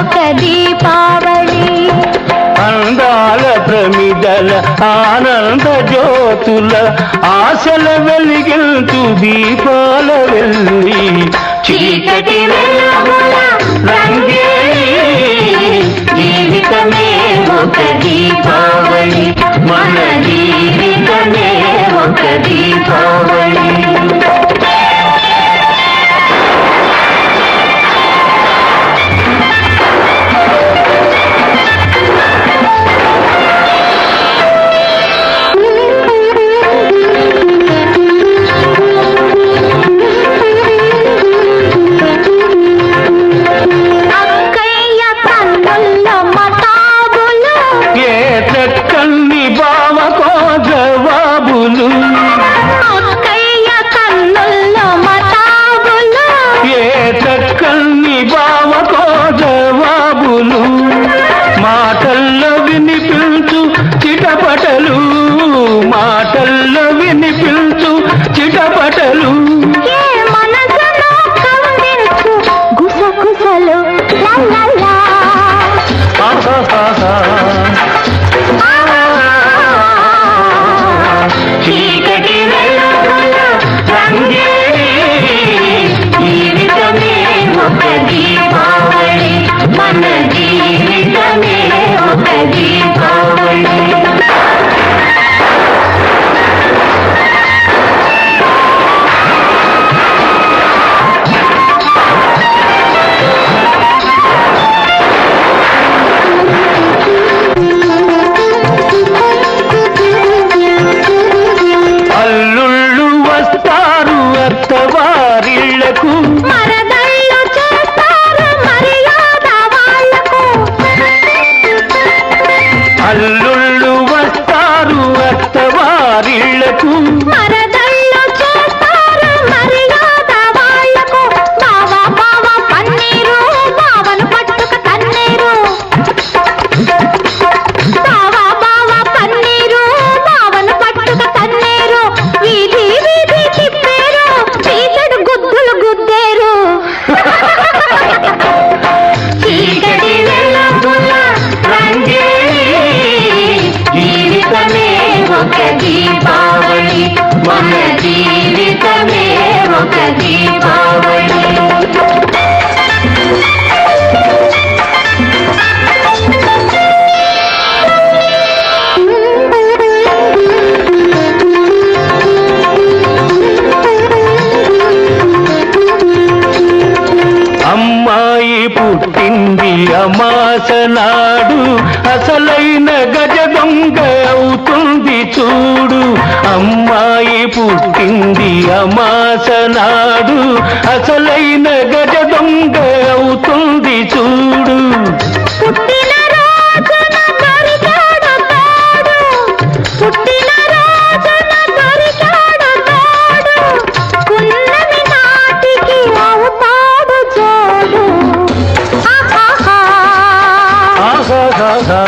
ఒక దీపావళి. అందాల ప్రమిదల ఆనంద జ్యోతుల ఆశల వెలిగించు దీపాల వెళ్ళి చీకటి వెలుగుల రంగేలి జీవితమే ఒక దీపావళి, మన జీవితమే ఒక దీపావళి. చక్కని బావకో జవాబులు, అక్కయ్య కన్నుల్లో మతాబులు, ఏ చక్కని బావకో జవాబులు, మాటల్లో వినిపించు చిటపటలు, మాటల్లో వినిపించు చిటపటలు, ఏ మనసులో కవ్వించు గుసగుసలు లలలా. చీకటి వెలుగుల రంగేలి జీవితమే ఒక దీపావళి, మన జీవితమే ఒక దీపావళి. అల్లుళ్ళు వస్తారు అత్తవారిళ్లకు, మరదళ్ళు చేస్తారు మర్యాద వాళ్లకు, అల్లుళ్ళు వస్తారు అత్తవారిళ్లకు, మరదళ్ళు చేస్తారు మర్యాద వాళ్లకు. బావ బావ పన్నీరు బావను పట్టుక తన్నీరు, బావ బావ పన్నీరు బావను పట్టుక తన్నీరు, వీధి వీధి తిప్పేరు చీకటి గుద్దులు గుద్దేరు. చీకటి వెలుగుల రంగేలి జీవితమే ఒక దీపావళి, మన జీవితమే ఒక దీపావళి. అమ్మాయి పుట్టింది అమాస నాడు, అసలైన గజ దొంగ అవుతుంది చూడు. అమ్మాయి పుట్టింది అమాస నాడు, అసలైన గజ దొంగ అవుతుంది చూడు. పుట్టిన రోజున దొరికాడు తోడు, పుట్టిన రోజున దొరికాడు తోడు, పున్నమి నాటికి అవుతాడు జోడు. ఆహాహా ఆహాహా